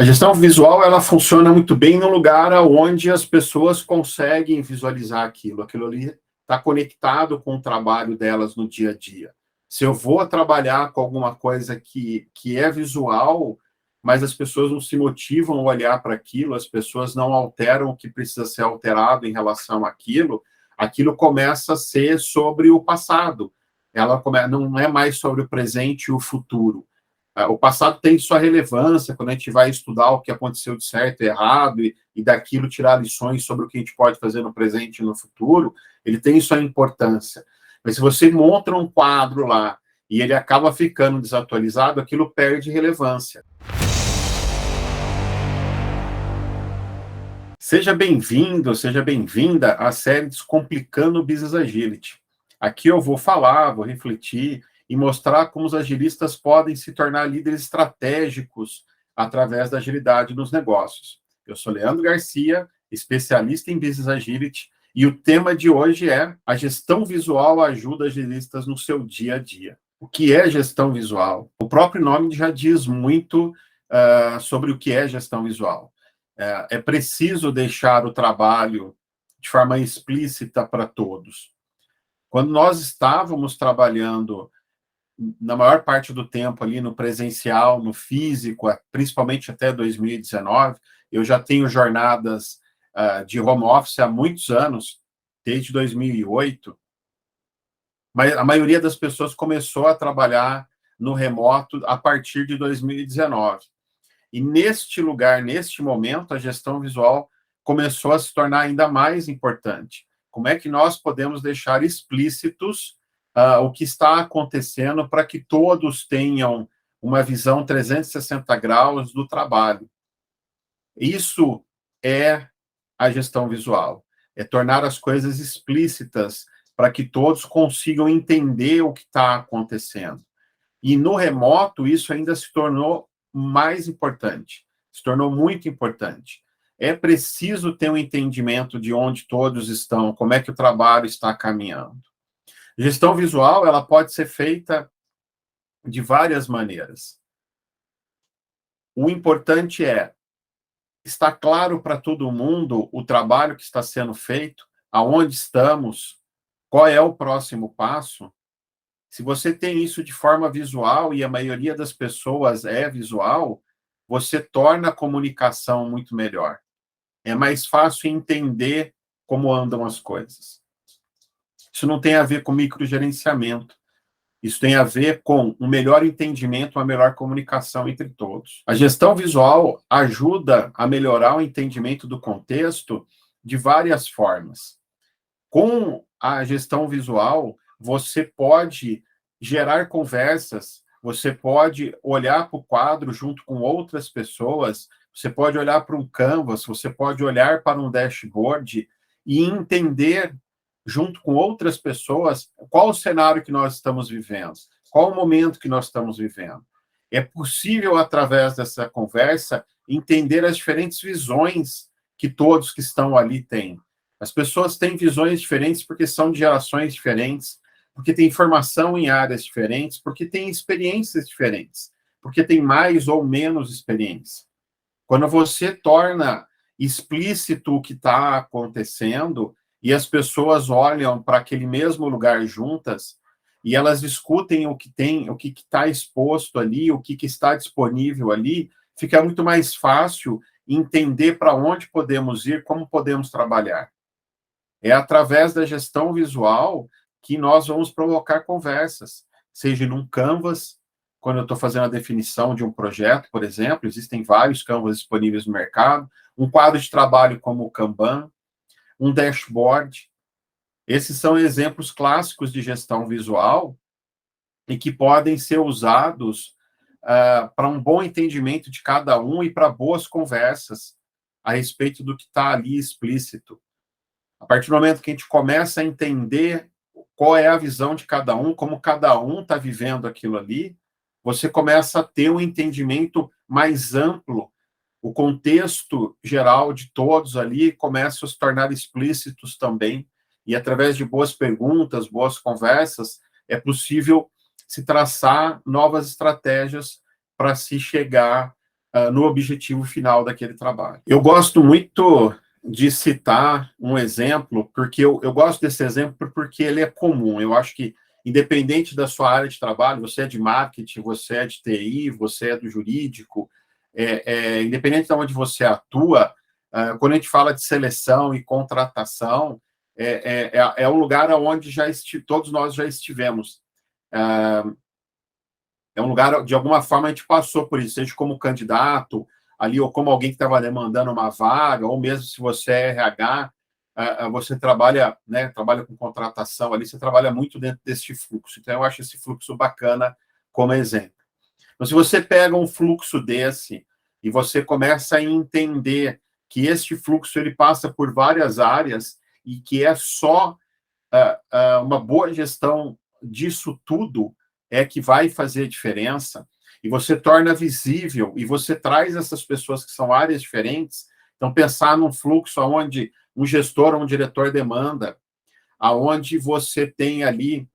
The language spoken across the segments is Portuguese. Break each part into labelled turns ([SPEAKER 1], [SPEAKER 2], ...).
[SPEAKER 1] A gestão visual, ela funciona muito bem no lugar onde as pessoas conseguem visualizar aquilo. Aquilo ali está conectado com o trabalho delas no dia a dia. Se eu vou trabalhar com alguma coisa que é visual, mas as pessoas não se motivam a olhar para aquilo, as pessoas não alteram o que precisa ser alterado em relação àquilo, aquilo começa a ser sobre o passado. Não é mais sobre o presente e o futuro. O passado tem sua relevância quando a gente vai estudar o que aconteceu de certo e errado e daquilo tirar lições sobre o que a gente pode fazer no presente e no futuro, ele tem sua importância. Mas se você monta um quadro lá e ele acaba ficando desatualizado, aquilo perde relevância. Seja bem-vindo, seja bem-vinda à série Descomplicando o Business Agility. Aqui eu vou falar, vou refletir e mostrar como os agilistas podem se tornar líderes estratégicos através da agilidade nos negócios. Eu sou Leandro Garcia, especialista em Business Agility, e o tema de hoje é: a gestão visual ajuda agilistas no seu dia a dia. O que é gestão visual? O próprio nome já diz muito sobre o que é gestão visual. É preciso deixar o trabalho de forma explícita para todos. Quando nós estávamos trabalhando na maior parte do tempo ali no presencial, no físico, principalmente até 2019, eu já tenho jornadas de home office há muitos anos, desde 2008, mas a maioria das pessoas começou a trabalhar no remoto a partir de 2019. E neste lugar, neste momento, a gestão visual começou a se tornar ainda mais importante. Como é que nós podemos deixar explícitos o que está acontecendo para que todos tenham uma visão 360 graus do trabalho? Isso é a gestão visual, é tornar as coisas explícitas para que todos consigam entender o que está acontecendo. E no remoto, isso ainda se tornou mais importante, se tornou muito importante. É preciso ter um entendimento de onde todos estão, como é que o trabalho está caminhando. Gestão visual, ela pode ser feita de várias maneiras. O importante é estar claro para todo mundo o trabalho que está sendo feito, aonde estamos, qual é o próximo passo. Se você tem isso de forma visual, e a maioria das pessoas é visual, você torna a comunicação muito melhor. É mais fácil entender como andam as coisas. Isso não tem a ver com microgerenciamento. Isso tem a ver com um melhor entendimento, uma melhor comunicação entre todos. A gestão visual ajuda a melhorar o entendimento do contexto de várias formas. Com a gestão visual, você pode gerar conversas, você pode olhar para o quadro junto com outras pessoas, você pode olhar para um canvas, você pode olhar para um dashboard e entender, junto com outras pessoas, qual o cenário que nós estamos vivendo, qual o momento que nós estamos vivendo. É possível, através dessa conversa, entender as diferentes visões que todos que estão ali têm. As pessoas têm visões diferentes porque são de gerações diferentes, porque têm formação em áreas diferentes, porque têm experiências diferentes, porque têm mais ou menos experiência. Quando você torna explícito o que está acontecendo e as pessoas olham para aquele mesmo lugar juntas e elas discutem o que tem, o que está exposto ali, o que está disponível ali, fica muito mais fácil entender para onde podemos ir, como podemos trabalhar. É através da gestão visual que nós vamos provocar conversas, seja num Canvas, quando eu estou fazendo a definição de um projeto, por exemplo, existem vários Canvas disponíveis no mercado, um quadro de trabalho como o Kanban, um dashboard. Esses são exemplos clássicos de gestão visual e que podem ser usados para um bom entendimento de cada um e para boas conversas a respeito do que está ali explícito. A partir do momento que a gente começa a entender qual é a visão de cada um, como cada um está vivendo aquilo ali, você começa a ter um entendimento mais amplo, o contexto geral de todos ali começa a se tornar explícitos também, e através de boas perguntas, boas conversas, é possível se traçar novas estratégias para se chegar no objetivo final daquele trabalho. Eu gosto muito de citar um exemplo, porque eu gosto desse exemplo porque ele é comum. Eu acho que, independente da sua área de trabalho, você é de marketing, você é de TI, você é do jurídico, independente de onde você atua, quando a gente fala de seleção e contratação, é um lugar onde todos nós já estivemos. É um lugar, de alguma forma, a gente passou por isso, seja como candidato ali, ou como alguém que estava demandando uma vaga, ou mesmo se você é RH, você trabalha, né, trabalha com contratação ali, você trabalha muito dentro desse fluxo. Então, eu acho esse fluxo bacana como exemplo. Então, se você pega um fluxo desse e você começa a entender que este fluxo ele passa por várias áreas e que é só uma boa gestão disso tudo é que vai fazer diferença, e você torna visível, e você traz essas pessoas que são áreas diferentes. Então, pensar num fluxo onde um gestor ou um diretor demanda, aonde você tem ali,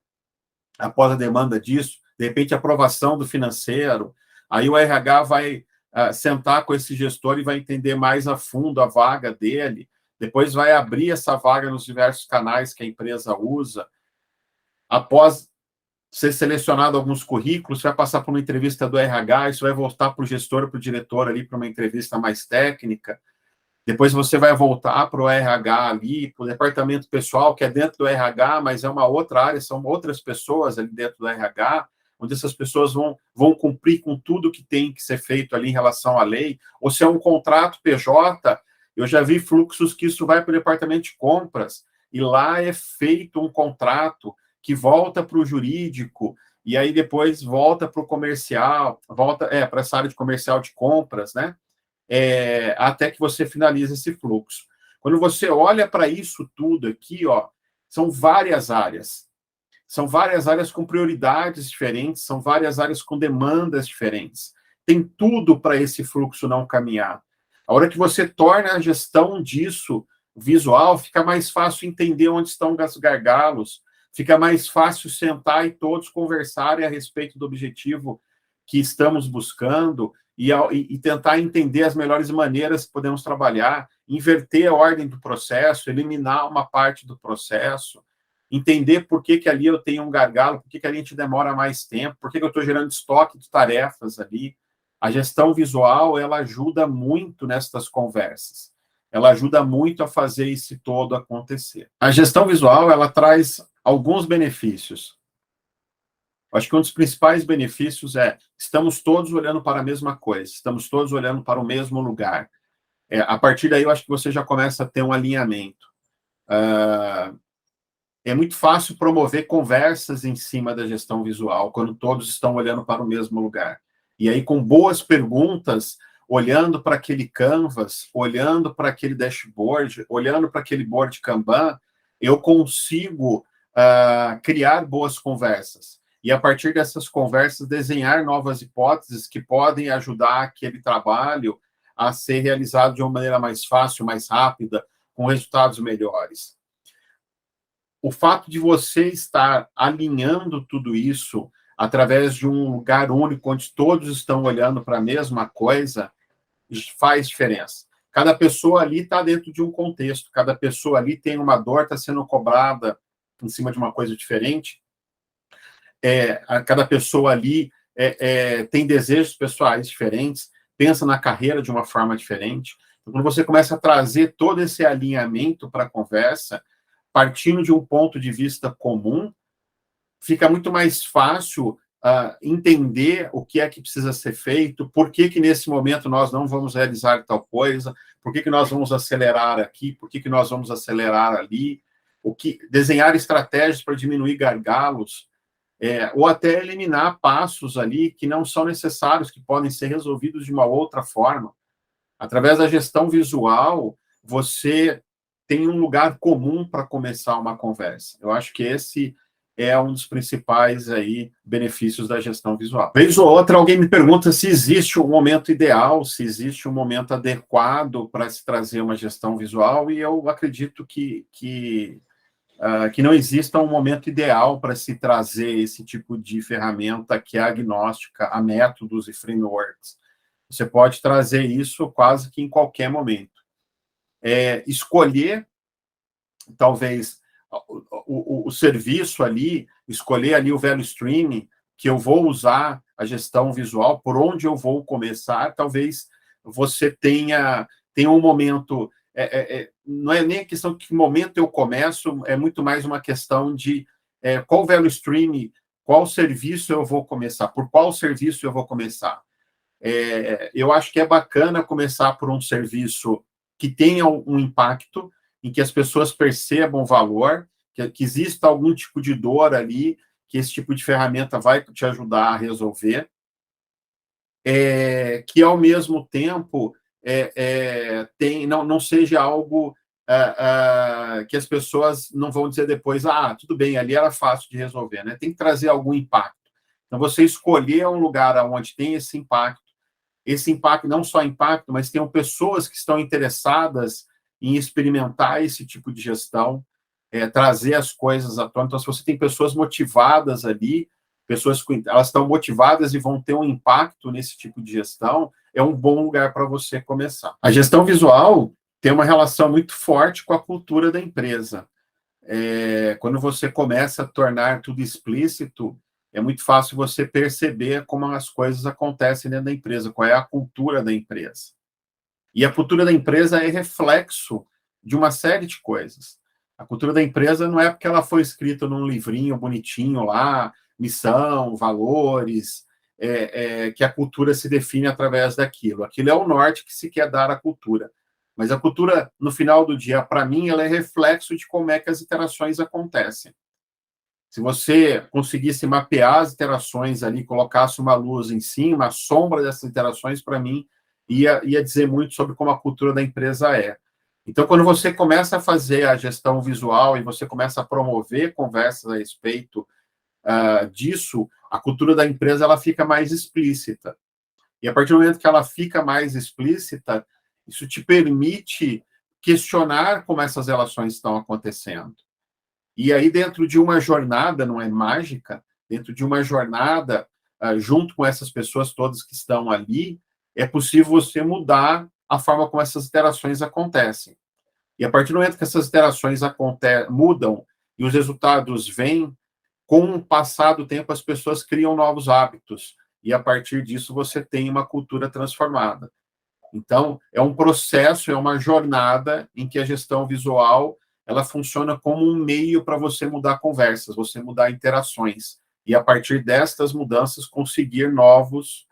[SPEAKER 1] após a demanda disso, de repente, a aprovação do financeiro, aí o RH vai sentar com esse gestor e vai entender mais a fundo a vaga dele, depois vai abrir essa vaga nos diversos canais que a empresa usa. Após ser selecionado alguns currículos, você vai passar por uma entrevista do RH, isso vai voltar para o gestor, para o diretor ali, para uma entrevista mais técnica. Depois você vai voltar para o RH ali, para o departamento pessoal, que é dentro do RH, mas é uma outra área, são outras pessoas ali dentro do RH, onde essas pessoas vão cumprir com tudo que tem que ser feito ali em relação à lei. Ou se é um contrato PJ, eu já vi fluxos que isso vai para o departamento de compras, e lá é feito um contrato que volta para o jurídico, e aí depois volta para o comercial, volta para essa área de comercial de compras, né? Até que você finalize esse fluxo. Quando você olha para isso tudo aqui, ó, são várias áreas. São várias áreas com prioridades diferentes, são várias áreas com demandas diferentes. Tem tudo para esse fluxo não caminhar. A hora que você torna a gestão disso visual, fica mais fácil entender onde estão os gargalos, fica mais fácil sentar e todos conversarem a respeito do objetivo que estamos buscando e tentar entender as melhores maneiras que podemos trabalhar, inverter a ordem do processo, eliminar uma parte do processo, entender por que ali eu tenho um gargalo, por que ali a gente demora mais tempo, por que eu estou gerando estoque de tarefas ali. A gestão visual, ela ajuda muito nessas conversas. Ela ajuda muito a fazer isso todo acontecer. A gestão visual, ela traz alguns benefícios. Acho que um dos principais benefícios estamos todos olhando para a mesma coisa, estamos todos olhando para o mesmo lugar. A partir daí, eu acho que você já começa a ter um alinhamento. É muito fácil promover conversas em cima da gestão visual, quando todos estão olhando para o mesmo lugar. E aí, com boas perguntas, olhando para aquele canvas, olhando para aquele dashboard, olhando para aquele board Kanban, eu consigo criar boas conversas. E, a partir dessas conversas, desenhar novas hipóteses que podem ajudar aquele trabalho a ser realizado de uma maneira mais fácil, mais rápida, com resultados melhores. O fato de você estar alinhando tudo isso através de um lugar único, onde todos estão olhando para a mesma coisa, faz diferença. Cada pessoa ali está dentro de um contexto, cada pessoa ali tem uma dor, está sendo cobrada em cima de uma coisa diferente. Cada pessoa ali tem desejos pessoais diferentes, pensa na carreira de uma forma diferente. Então, quando você começa a trazer todo esse alinhamento para a conversa, partindo de um ponto de vista comum, fica muito mais fácil entender o que é que precisa ser feito, por que nesse momento nós não vamos realizar tal coisa, por que nós vamos acelerar aqui, por que nós vamos acelerar ali, desenhar estratégias para diminuir gargalos, ou até eliminar passos ali que não são necessários, que podem ser resolvidos de uma outra forma. Através da gestão visual, você tem um lugar comum para começar uma conversa. Eu acho que esse é um dos principais benefícios da gestão visual. Vez ou outra, alguém me pergunta se existe um momento ideal, se existe um momento adequado para se trazer uma gestão visual, e eu acredito que não exista um momento ideal para se trazer esse tipo de ferramenta que é agnóstica a métodos e frameworks. Você pode trazer isso quase que em qualquer momento. Escolher, talvez, o serviço ali, escolher ali o value stream que eu vou usar a gestão visual, por onde eu vou começar, talvez você tenha um momento, não é nem a questão de que momento eu começo, é muito mais uma questão de qual value stream, qual serviço eu vou começar, por qual serviço eu vou começar. Eu acho que é bacana começar por um serviço que tenha um impacto, em que as pessoas percebam o valor, que exista algum tipo de dor ali, que esse tipo de ferramenta vai te ajudar a resolver, que, ao mesmo tempo, não seja algo que as pessoas não vão dizer depois, tudo bem, ali era fácil de resolver, né? Tem que trazer algum impacto. Então, você escolher um lugar onde tem esse impacto, não só impacto, mas tenham pessoas que estão interessadas em experimentar esse tipo de gestão, trazer as coisas à tona. Então, se você tem pessoas motivadas ali, elas estão motivadas e vão ter um impacto nesse tipo de gestão, é um bom lugar para você começar. A gestão visual tem uma relação muito forte com a cultura da empresa. Quando você começa a tornar tudo explícito, é muito fácil você perceber como as coisas acontecem dentro da empresa, qual é a cultura da empresa. E a cultura da empresa é reflexo de uma série de coisas. A cultura da empresa não é porque ela foi escrita num livrinho bonitinho lá, missão, valores, que a cultura se define através daquilo. Aquilo é o norte que se quer dar à cultura. Mas a cultura, no final do dia, para mim, ela é reflexo de como é que as interações acontecem. Se você conseguisse mapear as interações ali, colocasse uma luz em cima, a sombra dessas interações, para mim, ia dizer muito sobre como a cultura da empresa é. Então, quando você começa a fazer a gestão visual e você começa a promover conversas a respeito disso, a cultura da empresa ela fica mais explícita. E a partir do momento que ela fica mais explícita, isso te permite questionar como essas relações estão acontecendo. E aí, dentro de uma jornada, não é mágica, dentro de uma jornada, junto com essas pessoas todas que estão ali, é possível você mudar a forma como essas interações acontecem. E a partir do momento que essas interações mudam e os resultados vêm, com o passar do tempo, as pessoas criam novos hábitos. E a partir disso, você tem uma cultura transformada. Então, é um processo, é uma jornada em que a gestão visual ela funciona como um meio para você mudar conversas, você mudar interações. E, a partir destas mudanças, conseguir novas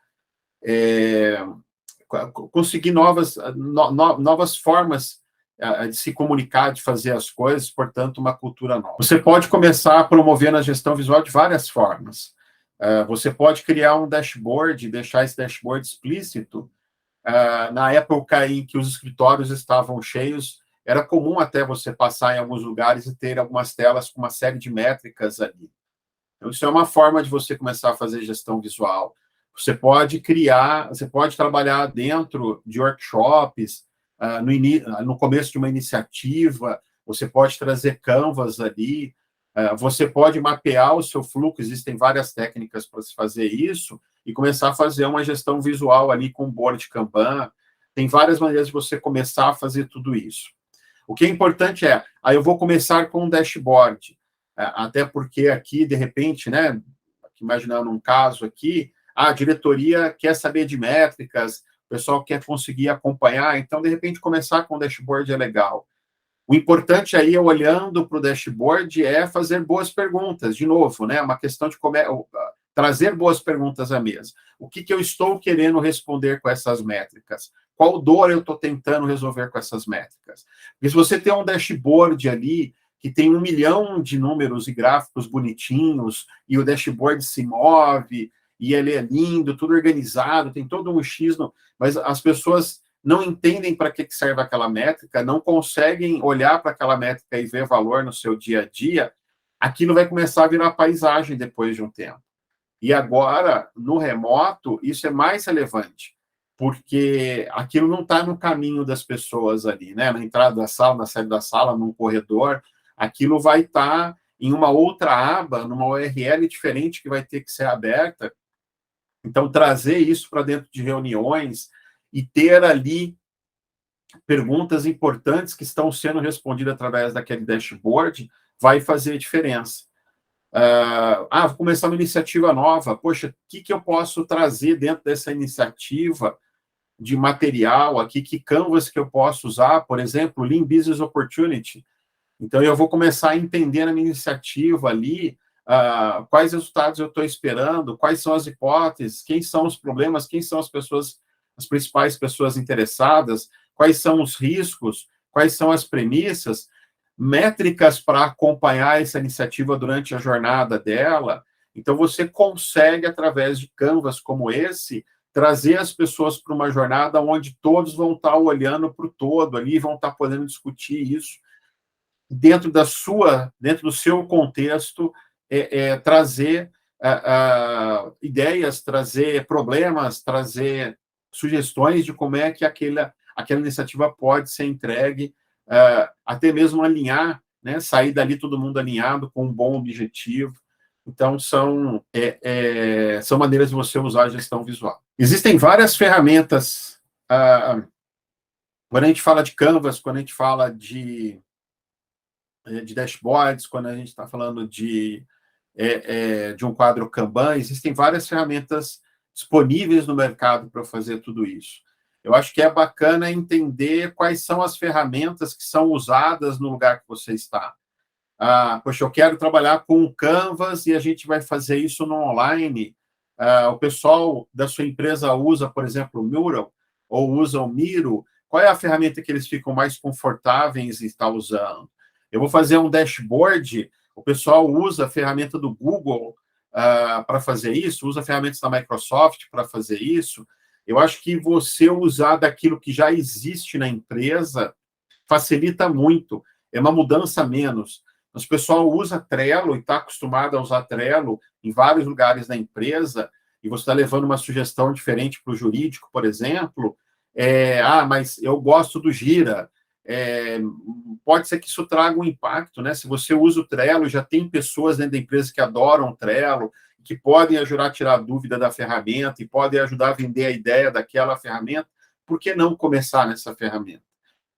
[SPEAKER 1] formas de se comunicar, de fazer as coisas, portanto, uma cultura nova. Você pode começar a promover na gestão visual de várias formas. Você pode criar um dashboard, deixar esse dashboard explícito. Na época em que os escritórios estavam cheios, era comum até você passar em alguns lugares e ter algumas telas com uma série de métricas ali. Então, isso é uma forma de você começar a fazer gestão visual. Você pode trabalhar dentro de workshops, no começo de uma iniciativa, você pode trazer canvas ali, você pode mapear o seu fluxo, existem várias técnicas para se fazer isso, e começar a fazer uma gestão visual ali com board Kanban. Tem várias maneiras de você começar a fazer tudo isso. O que é importante eu vou começar com um dashboard, até porque aqui, de repente, né, imaginando um caso aqui, a diretoria quer saber de métricas, o pessoal quer conseguir acompanhar, então, de repente, começar com o dashboard é legal. O importante aí, olhando para o dashboard, é fazer boas perguntas. De novo, né, uma questão de trazer boas perguntas à mesa. O que eu estou querendo responder com essas métricas? Qual dor eu estou tentando resolver com essas métricas? Porque se você tem um dashboard ali que tem 1 milhão de números e gráficos bonitinhos, e o dashboard se move, e ele é lindo, tudo organizado, tem todo um X, mas as pessoas não entendem para que serve aquela métrica, não conseguem olhar para aquela métrica e ver valor no seu dia a dia, aquilo vai começar a virar paisagem depois de um tempo. E agora, no remoto, isso é mais relevante, porque aquilo não está no caminho das pessoas ali, né? Na entrada da sala, na saída da sala, num corredor, aquilo vai estar em uma outra aba, numa URL diferente que vai ter que ser aberta, Então, trazer isso para dentro de reuniões e ter ali perguntas importantes que estão sendo respondidas através daquele dashboard vai fazer diferença. Vou começar uma iniciativa nova. Poxa, o que eu posso trazer dentro dessa iniciativa de material aqui? Que canvas que eu posso usar? Por exemplo, Lean Business Opportunity. Então, eu vou começar a entender na minha iniciativa ali quais resultados eu estou esperando, quais são as hipóteses, quem são os problemas, quem são as pessoas, as principais pessoas interessadas, quais são os riscos, quais são as premissas, métricas para acompanhar essa iniciativa durante a jornada dela. Então, você consegue, através de canvas como esse, trazer as pessoas para uma jornada onde todos vão estar olhando para o todo ali, vão estar podendo discutir isso dentro do seu contexto, trazer ideias, trazer problemas, trazer sugestões de como é que aquela iniciativa pode ser entregue, até mesmo alinhar, né, sair dali todo mundo alinhado com um bom objetivo. Então, são maneiras de você usar a gestão visual. Existem várias ferramentas. Quando a gente fala de Canvas, quando a gente fala de dashboards, quando a gente está falando de um quadro Kanban, existem várias ferramentas disponíveis no mercado para fazer tudo isso. Eu acho que é bacana entender quais são as ferramentas que são usadas no lugar que você está. Poxa, eu quero trabalhar com Canvas e a gente vai fazer isso no online. O pessoal da sua empresa usa, por exemplo, o Mural ou usa o Miro. Qual é a ferramenta que eles ficam mais confortáveis em estar usando? Eu vou fazer um dashboard, o pessoal usa a ferramenta do Google para fazer isso, usa ferramentas da Microsoft para fazer isso. Eu acho que você usar daquilo que já existe na empresa facilita muito, é uma mudança a menos. Mas o pessoal usa Trello e está acostumado a usar Trello em vários lugares da empresa, e você está levando uma sugestão diferente para o jurídico, por exemplo, mas eu gosto do Gira. Pode ser que isso traga um impacto, né? Se você usa o Trello, já tem pessoas dentro da empresa que adoram o Trello, que podem ajudar a tirar a dúvida da ferramenta e podem ajudar a vender a ideia daquela ferramenta. Por que não começar nessa ferramenta?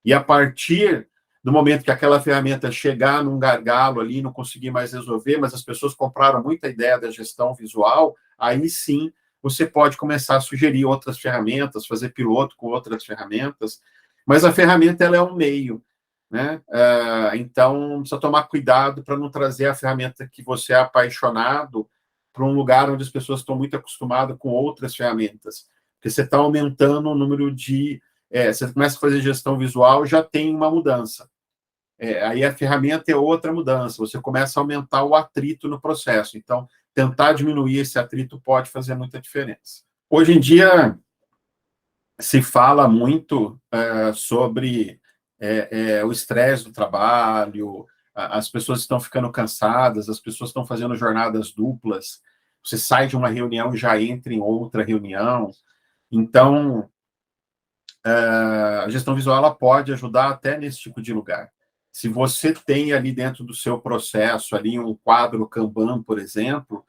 [SPEAKER 1] E a partir do momento que aquela ferramenta chegar num gargalo ali, não conseguir mais resolver, mas as pessoas compraram muita ideia da gestão visual, aí sim você pode começar a sugerir outras ferramentas, fazer piloto com outras ferramentas, mas a ferramenta ela é um meio, né? Então, precisa tomar cuidado para não trazer a ferramenta que você é apaixonado para um lugar onde as pessoas estão muito acostumadas com outras ferramentas, porque você está aumentando o número de... você começa a fazer gestão visual, já tem uma mudança. Aí a ferramenta é outra mudança, você começa a aumentar o atrito no processo. Então, tentar diminuir esse atrito pode fazer muita diferença. Hoje em dia, se fala muito sobre o estresse do trabalho, as pessoas estão ficando cansadas, as pessoas estão fazendo jornadas duplas, você sai de uma reunião e já entra em outra reunião. Então, a gestão visual ela pode ajudar até nesse tipo de lugar. Se você tem ali dentro do seu processo ali um quadro Kanban, por exemplo,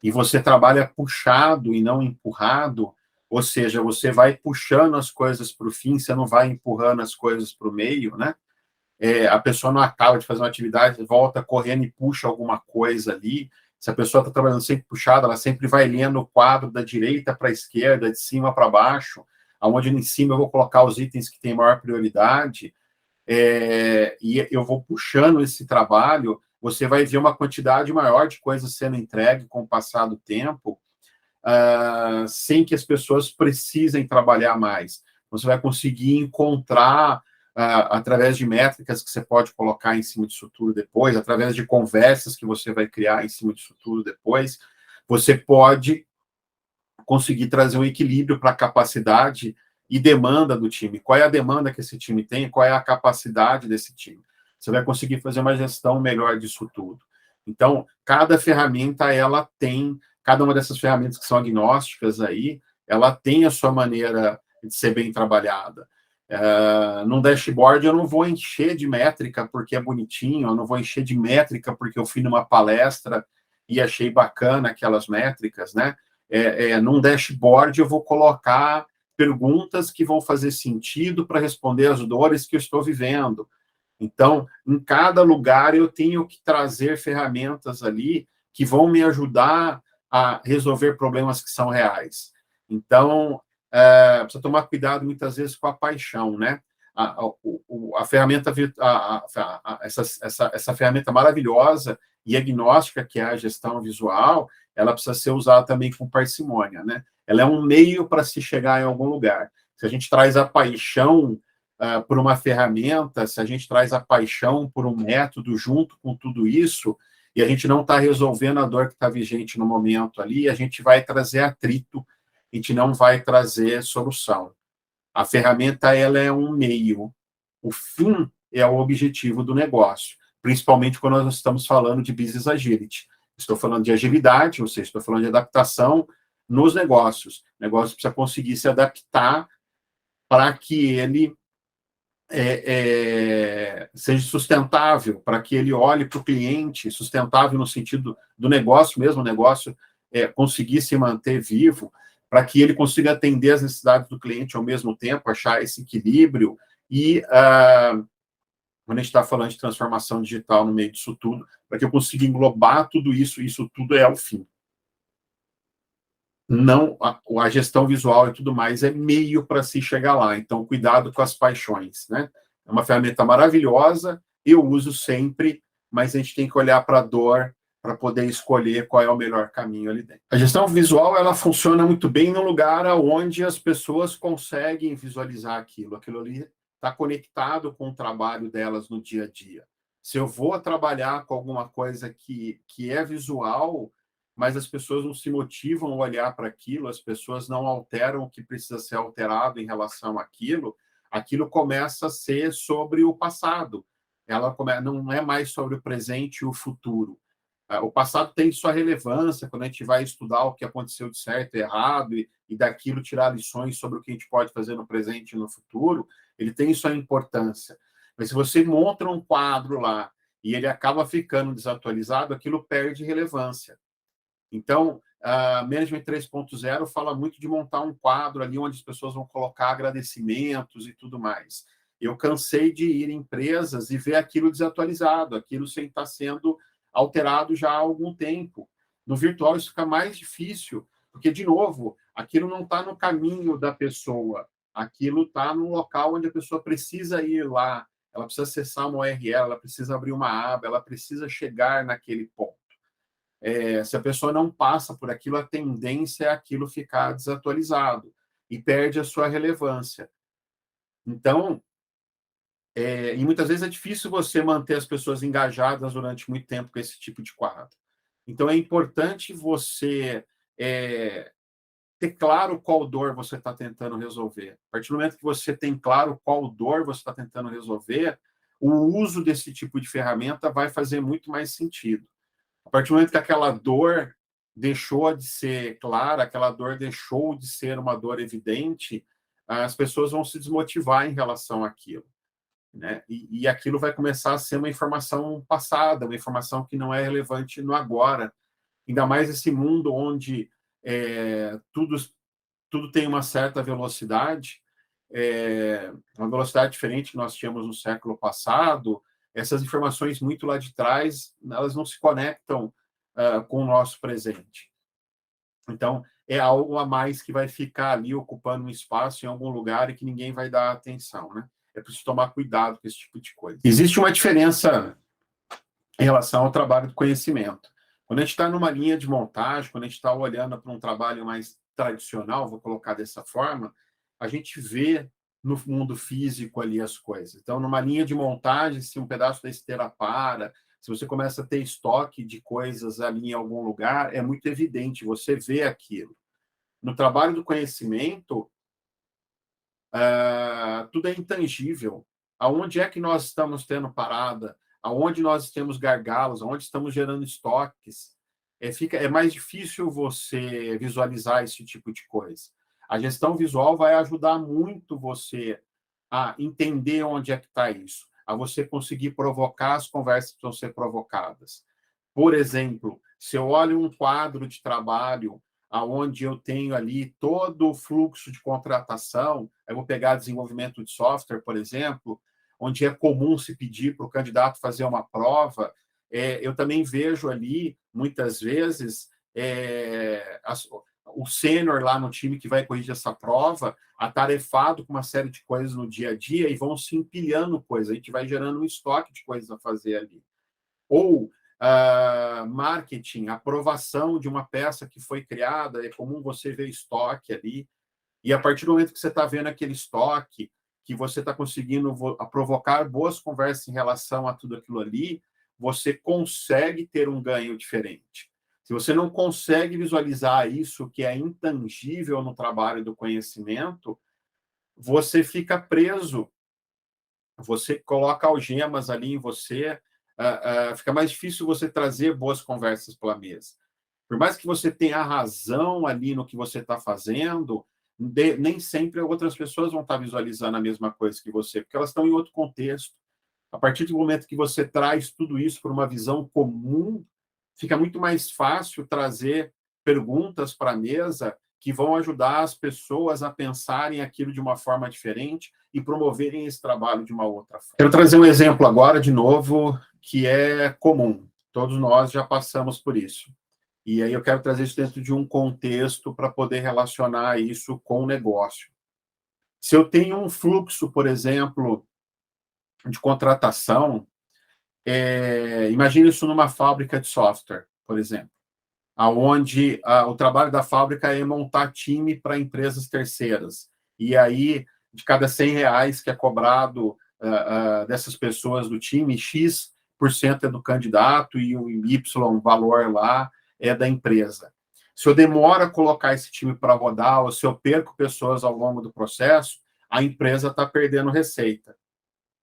[SPEAKER 1] e você trabalha puxado e não empurrado, ou seja, você vai puxando as coisas para o fim, você não vai empurrando as coisas para o meio, né? A pessoa não acaba de fazer uma atividade, volta correndo e puxa alguma coisa ali. Se a pessoa está trabalhando sempre puxada, ela sempre vai lendo o quadro da direita para a esquerda, de cima para baixo, aonde em cima eu vou colocar os itens que têm maior prioridade, e eu vou puxando esse trabalho, você vai ver uma quantidade maior de coisas sendo entregue com o passar do tempo, sem que as pessoas precisem trabalhar mais. Você vai conseguir encontrar, através de métricas que você pode colocar em cima disso tudo depois, através de conversas que você vai criar em cima disso tudo depois, você pode conseguir trazer um equilíbrio para a capacidade e demanda do time. Qual é a demanda que esse time tem? Qual é a capacidade desse time? Você vai conseguir fazer uma gestão melhor disso tudo. Então, cada ferramenta, ela tem, cada uma dessas ferramentas que são agnósticas aí, ela tem a sua maneira de ser bem trabalhada. Num dashboard, eu não vou encher de métrica porque é bonitinho, eu não vou encher de métrica porque eu fui numa palestra e achei bacana aquelas métricas, né? num dashboard eu vou colocar perguntas que vão fazer sentido para responder as dores que eu estou vivendo. Então, em cada lugar eu tenho que trazer ferramentas ali que vão me ajudar a resolver problemas que são reais. Então, precisa tomar cuidado muitas vezes com a paixão, né? A ferramenta, essa ferramenta maravilhosa e agnóstica que é a gestão visual, ela precisa ser usada também com parcimônia, né? Ela é um meio para se chegar em algum lugar. Se a gente traz a paixão por uma ferramenta, se a gente traz a paixão por um método junto com tudo isso, e a gente não está resolvendo a dor que está vigente no momento ali, a gente vai trazer atrito, a gente não vai trazer solução. A ferramenta, ela é um meio. O fim é o objetivo do negócio, principalmente quando nós estamos falando de business agility. Estou falando de agilidade, ou seja, estou falando de adaptação nos negócios. O negócio precisa conseguir se adaptar para que ele seja sustentável, para que ele olhe para o cliente, sustentável no sentido do negócio mesmo, o negócio conseguir se manter vivo, para que ele consiga atender as necessidades do cliente ao mesmo tempo, achar esse equilíbrio e, quando a gente está falando de transformação digital no meio disso tudo, para que eu consiga englobar tudo isso, isso tudo é o fim. Não, a gestão visual e tudo mais é meio para se chegar lá. Então, cuidado com as paixões, né? É uma ferramenta maravilhosa, eu uso sempre, mas a gente tem que olhar para a dor para poder escolher qual é o melhor caminho ali dentro. A gestão visual, ela funciona muito bem no lugar onde as pessoas conseguem visualizar aquilo. Aquilo ali está conectado com o trabalho delas no dia a dia. Se eu vou trabalhar com alguma coisa que é visual, mas as pessoas não se motivam a olhar para aquilo, as pessoas não alteram o que precisa ser alterado em relação àquilo, aquilo começa a ser sobre o passado. Não é mais sobre o presente e o futuro. O passado tem sua relevância quando a gente vai estudar o que aconteceu de certo e errado e daquilo tirar lições sobre o que a gente pode fazer no presente e no futuro, ele tem sua importância. Mas se você monta um quadro lá e ele acaba ficando desatualizado, aquilo perde relevância. Então, Management 3.0 fala muito de montar um quadro ali onde as pessoas vão colocar agradecimentos e tudo mais. Eu cansei de ir em empresas e ver aquilo desatualizado, aquilo sem estar sendo alterado já há algum tempo. No virtual isso fica mais difícil, porque, de novo, aquilo não está no caminho da pessoa, aquilo está no local onde a pessoa precisa ir lá, ela precisa acessar uma URL, ela precisa abrir uma aba, ela precisa chegar naquele ponto. Se a pessoa não passa por aquilo, a tendência é aquilo ficar desatualizado e perde a sua relevância. Então, e muitas vezes é difícil você manter as pessoas engajadas durante muito tempo com esse tipo de quadro. Então, é importante você ter claro qual dor você está tentando resolver. A partir do momento que você tem claro qual dor você está tentando resolver, o uso desse tipo de ferramenta vai fazer muito mais sentido. A partir do momento que aquela dor deixou de ser clara, aquela dor deixou de ser uma dor evidente, as pessoas vão se desmotivar em relação àquilo, né? E aquilo vai começar a ser uma informação passada, uma informação que não é relevante no agora. Ainda mais esse mundo onde tudo tem uma certa velocidade, uma velocidade diferente que nós tínhamos no século passado. Essas informações muito lá de trás, elas não se conectam com o nosso presente. Então, é algo a mais que vai ficar ali ocupando um espaço em algum lugar e que ninguém vai dar atenção, né? É preciso tomar cuidado com esse tipo de coisa. Existe uma diferença em relação ao trabalho do conhecimento. Quando a gente está numa linha de montagem, quando a gente está olhando para um trabalho mais tradicional, vou colocar dessa forma, a gente vê no mundo físico ali as coisas. Então, numa linha de montagem, se um pedaço da esteira para, se você começa a ter estoque de coisas ali em algum lugar, é muito evidente, você vê aquilo. No trabalho do conhecimento, tudo é intangível. Aonde é que nós estamos tendo parada? Aonde nós temos gargalos? Aonde estamos gerando estoques? É mais difícil você visualizar esse tipo de coisa. A gestão visual vai ajudar muito você a entender onde é que está isso, a você conseguir provocar as conversas que vão ser provocadas. Por exemplo, se eu olho um quadro de trabalho onde eu tenho ali todo o fluxo de contratação. Eu vou pegar desenvolvimento de software, por exemplo, onde é comum se pedir para o candidato fazer uma prova. Eu também vejo ali, muitas vezes, o sênior lá no time que vai corrigir essa prova, atarefado com uma série de coisas no dia a dia e vão se empilhando coisas. A gente vai gerando um estoque de coisas a fazer ali. Ou marketing, aprovação de uma peça que foi criada, é comum você ver estoque ali, e a partir do momento que você está vendo aquele estoque, que você está conseguindo provocar boas conversas em relação a tudo aquilo ali, você consegue ter um ganho diferente. Se você não consegue visualizar isso, que é intangível no trabalho do conhecimento, você fica preso, você coloca algemas ali em você, fica mais difícil você trazer boas conversas para a mesa. Por mais que você tenha razão ali no que você está fazendo, nem sempre outras pessoas vão estar visualizando a mesma coisa que você, porque elas estão em outro contexto. A partir do momento que você traz tudo isso para uma visão comum, fica muito mais fácil trazer perguntas para a mesa que vão ajudar as pessoas a pensarem aquilo de uma forma diferente e promoverem esse trabalho de uma outra forma. Quero trazer um exemplo agora, de novo, que é comum. Todos nós já passamos por isso. E aí eu quero trazer isso dentro de um contexto para poder relacionar isso com o negócio. Se eu tenho um fluxo, por exemplo, de contratação, imagine isso numa fábrica de software, por exemplo, onde o trabalho da fábrica é montar time para empresas terceiras. E aí, de cada R$ 100 que é cobrado dessas pessoas do time, X% é do candidato e o Y valor lá é da empresa. Se eu demoro a colocar esse time para rodar, ou se eu perco pessoas ao longo do processo, a empresa está perdendo receita.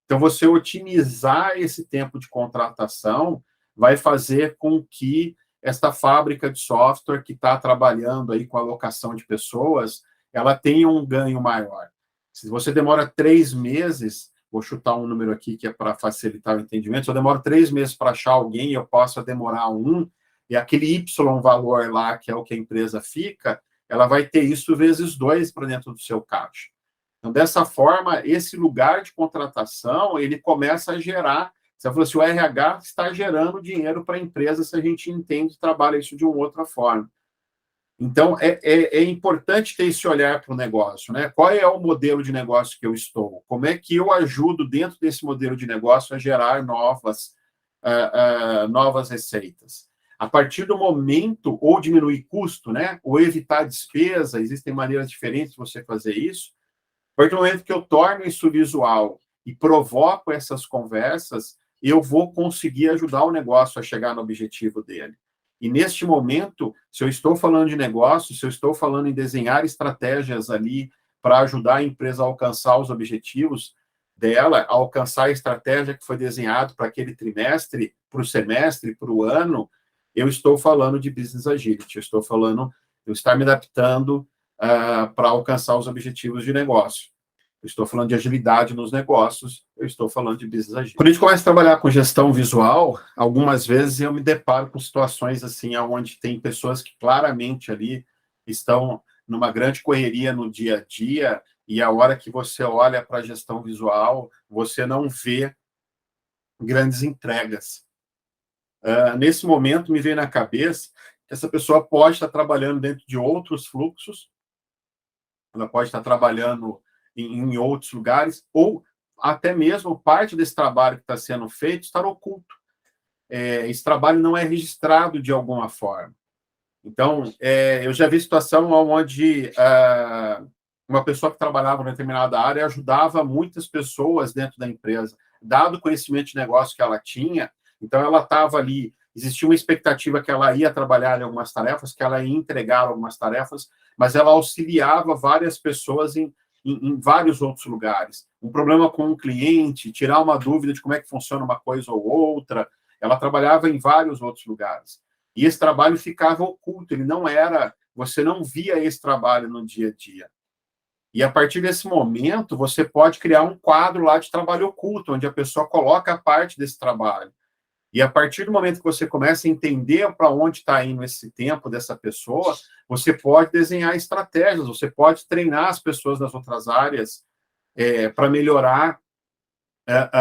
[SPEAKER 1] Então, você otimizar esse tempo de contratação vai fazer com que esta fábrica de software que está trabalhando aí com a alocação de pessoas, ela tenha um ganho maior. Se você demora 3 meses, vou chutar um número aqui que é para facilitar o entendimento, se eu demoro 3 meses para achar alguém, eu posso demorar 1, e aquele Y valor lá, que é o que a empresa fica, ela vai ter isso vezes 2 para dentro do seu caixa. Então, dessa forma, esse lugar de contratação, ele começa a gerar. Você falou assim, o RH está gerando dinheiro para a empresa se a gente entende e trabalha isso de uma outra forma. Então, é importante ter esse olhar para o negócio, né? Qual é o modelo de negócio que eu estou? Como é que eu ajudo dentro desse modelo de negócio a gerar novas receitas? A partir do momento, ou diminuir custo, né? Ou evitar despesa, existem maneiras diferentes de você fazer isso. A partir do momento que eu torno isso visual e provoco essas conversas, eu vou conseguir ajudar o negócio a chegar no objetivo dele. E neste momento, se eu estou falando de negócio, se eu estou falando em desenhar estratégias ali para ajudar a empresa a alcançar os objetivos dela, a alcançar a estratégia que foi desenhada para aquele trimestre, para o semestre, para o ano, eu estou falando de business agility, eu estou falando de eu estar me adaptando para alcançar os objetivos de negócio. Eu estou falando de agilidade nos negócios, eu estou falando de business agility. Quando a gente começa a trabalhar com gestão visual, algumas vezes eu me deparo com situações assim, onde tem pessoas que claramente ali estão numa grande correria no dia a dia, e a hora que você olha para a gestão visual, você não vê grandes entregas. Nesse momento, me veio na cabeça que essa pessoa pode estar trabalhando dentro de outros fluxos, ela pode estar trabalhando em outros lugares, ou até mesmo parte desse trabalho que está sendo feito estar oculto. Esse trabalho não é registrado de alguma forma. Então, eu já vi situação onde uma pessoa que trabalhava em determinada área ajudava muitas pessoas dentro da empresa, dado o conhecimento de negócio que ela tinha, então ela estava ali, existia uma expectativa que ela ia trabalhar em algumas tarefas, que ela ia entregar algumas tarefas, mas ela auxiliava várias pessoas em vários outros lugares. Um problema com um cliente, tirar uma dúvida de como é que funciona uma coisa ou outra, ela trabalhava em vários outros lugares. E esse trabalho ficava oculto, ele não era, você não via esse trabalho no dia a dia. E a partir desse momento, você pode criar um quadro lá de trabalho oculto, onde a pessoa coloca parte desse trabalho. E a partir do momento que você começa a entender para onde está indo esse tempo dessa pessoa, você pode desenhar estratégias, você pode treinar as pessoas nas outras áreas para melhorar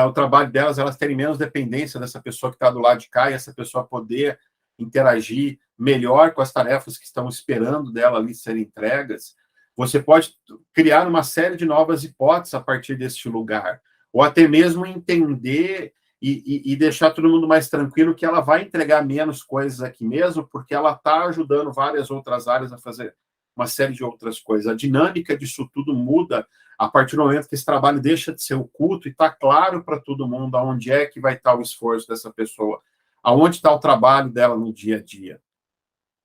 [SPEAKER 1] o trabalho delas, elas terem menos dependência dessa pessoa que está do lado de cá e essa pessoa poder interagir melhor com as tarefas que estão esperando dela ali serem entregas. Você pode criar uma série de novas hipóteses a partir deste lugar, ou até mesmo entender e deixar todo mundo mais tranquilo que ela vai entregar menos coisas aqui mesmo, porque ela está ajudando várias outras áreas a fazer uma série de outras coisas. A dinâmica disso tudo muda a partir do momento que esse trabalho deixa de ser oculto e está claro para todo mundo aonde é que vai estar o esforço dessa pessoa, aonde está o trabalho dela no dia a dia.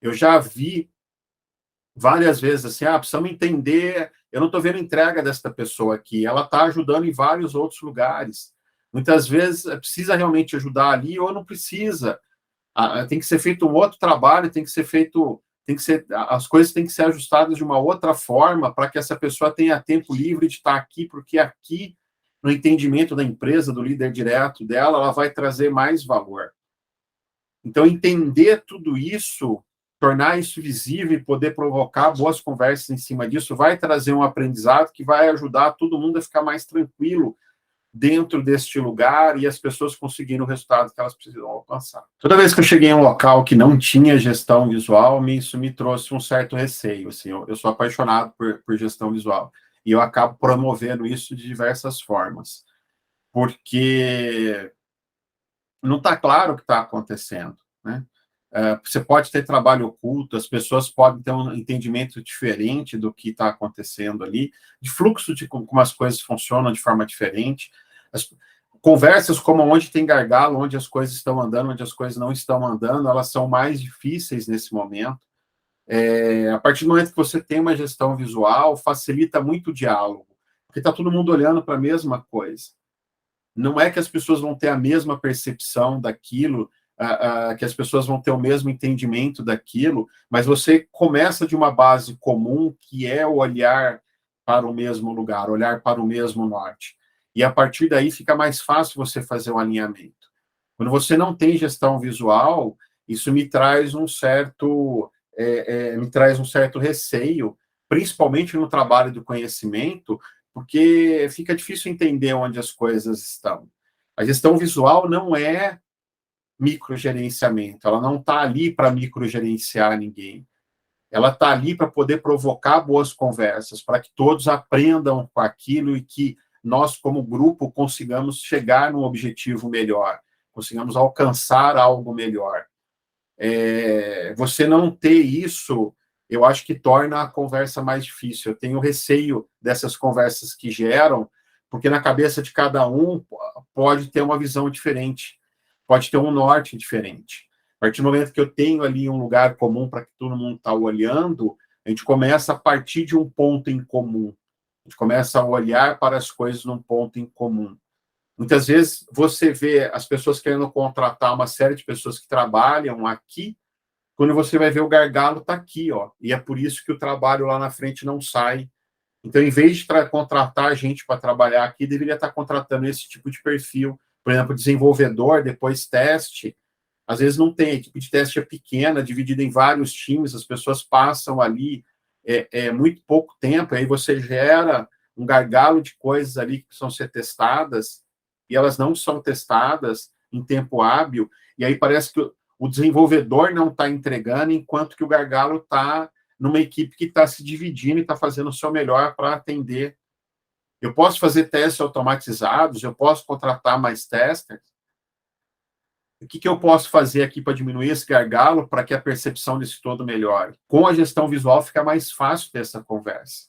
[SPEAKER 1] Eu já vi várias vezes assim, precisamos entender, eu não estou vendo entrega desta pessoa aqui, ela está ajudando em vários outros lugares. Muitas vezes precisa realmente ajudar ali ou não precisa. Tem que ser feito um outro trabalho, tem que ser feito, as coisas têm que ser ajustadas de uma outra forma para que essa pessoa tenha tempo livre de estar aqui, porque aqui, no entendimento da empresa, do líder direto dela, ela vai trazer mais valor. Então, entender tudo isso, tornar isso visível e poder provocar boas conversas em cima disso, vai trazer um aprendizado que vai ajudar todo mundo a ficar mais tranquilo dentro deste lugar e as pessoas conseguindo o resultado que elas precisam alcançar. Toda vez que eu cheguei em um local que não tinha gestão visual, isso me trouxe um certo receio. Assim, eu sou apaixonado por gestão visual e eu acabo promovendo isso de diversas formas, porque não está claro o que está acontecendo, né? Você pode ter trabalho oculto, as pessoas podem ter um entendimento diferente do que está acontecendo ali, de fluxo de como as coisas funcionam de forma diferente. As conversas como onde tem gargalo, onde as coisas estão andando, onde as coisas não estão andando, elas são mais difíceis nesse momento. A partir do momento que você tem uma gestão visual, facilita muito o diálogo, porque está todo mundo olhando para a mesma coisa. Não é que as pessoas vão ter a mesma percepção daquilo, que as pessoas vão ter o mesmo entendimento daquilo, mas você começa de uma base comum, que é o olhar para o mesmo lugar, olhar para o mesmo norte. E a partir daí fica mais fácil você fazer um alinhamento. Quando você não tem gestão visual, isso me traz um certo receio, principalmente no trabalho do conhecimento, porque fica difícil entender onde as coisas estão. A gestão visual não é microgerenciamento, ela não está ali para microgerenciar ninguém. Ela está ali para poder provocar boas conversas, para que todos aprendam com aquilo e que nós, como grupo, consigamos chegar num objetivo melhor, consigamos alcançar algo melhor. Você não ter isso, eu acho que torna a conversa mais difícil. Eu tenho receio dessas conversas que geram, porque na cabeça de cada um pode ter uma visão diferente, pode ter um norte diferente. A partir do momento que eu tenho ali um lugar comum para que todo mundo está olhando, a gente começa a partir de um ponto em comum. A gente começa a olhar para as coisas num ponto em comum. Muitas vezes você vê as pessoas querendo contratar uma série de pessoas que trabalham aqui, quando você vai ver o gargalo está aqui, ó. E é por isso que o trabalho lá na frente não sai. Então, em vez de contratar gente para trabalhar aqui, deveria estar contratando esse tipo de perfil. Por exemplo, desenvolvedor, depois teste. Às vezes não tem, a equipe de teste é pequena, dividida em vários times, as pessoas passam ali muito pouco tempo, aí você gera um gargalo de coisas ali que precisam ser testadas, e elas não são testadas em tempo hábil, e aí parece que o desenvolvedor não está entregando, enquanto que o gargalo está numa equipe que está se dividindo e está fazendo o seu melhor para atender. Eu posso fazer testes automatizados, eu posso contratar mais testers. O que eu posso fazer aqui para diminuir esse gargalo para que a percepção desse todo melhore? Com a gestão visual fica mais fácil ter essa conversa.